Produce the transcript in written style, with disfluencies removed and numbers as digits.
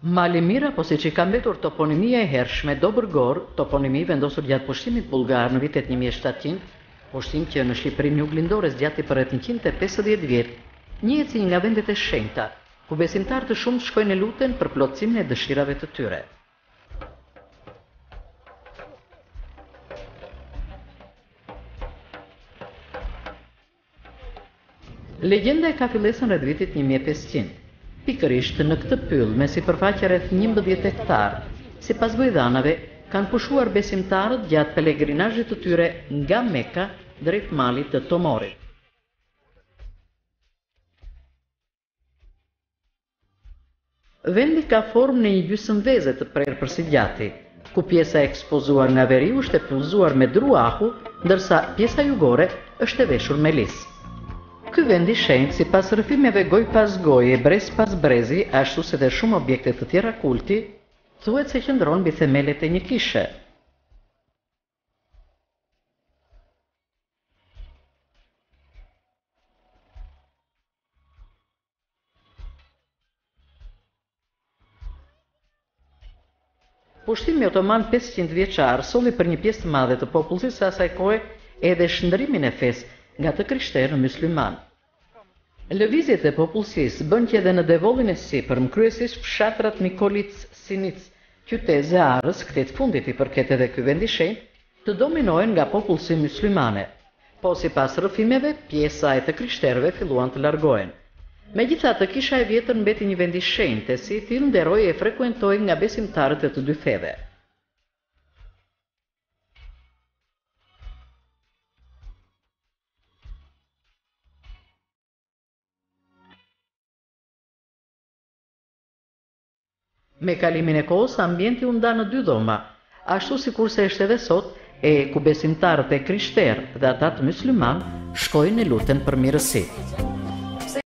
Malimira, po si që ka mbetur toponimia e hershme Dobërgor, toponimi vendosur gjatë pushtimit bulgar në vitet 1700, pushtim që në Shqipërinë juglindore zgjati për rreth 150 vjet, njihet si një nga vendet e shenjta, ku besimtarë të shumtë shkojnë e luten për plotësimin e dëshirave të tyre. Legjenda e ka fillesën rreth vitit 1500. Pikërisht në këtë pyll me sipërfaqe rreth 11 hektar, sipas bujdhanave, kanë pushuar besimtarët gjatë pelegrinazhit të tyre nga Mekka drejt malit të Tomorit. Vendi ka formë në një gjysmëveze të prerë përsi gjati, ku pjesa e ekspozuar nga veriu është e pluzuar me druahu, ndërsa pjesa jugore është e veshur me lis. Ky vend i shenjtë, sipas rrëfimeve goj pas goje, brez pas brezi, ashtu si dhe shumë objekte të tjera kulti, thuhet se qëndron mbi themelet e një kishe. Pushtimi otoman 500 vjeçar solli për një pjesë të madhe të popullsisë së asaj kohe edhe shndrimin e fesë nga të krishterë në mysliman. Lëvizjet e popullsisë bën që edhe në devollin e sipërm, kryesisht fshatrat Nikolic, Sinic, qytet Zearës, kthejt fundit i përket edhe ky vend i shenjtë, të dominohen nga popullsi myslimane, po sipas rrëfimeve, pjesa e të krishterëve filluan të largohen. Megjithatë, kisha e vjetër mbeti një vend i shenjtë, si i tillë nderoi e frekuentoi nga besimtarët e të dy feve. Me kalimin e kohës, ambienti u nda në dy dhoma, ashtu sikurse është edhe sot, ku besimtarët e krishterë dhe ata të mysliman shkojnë e luten për mirësi.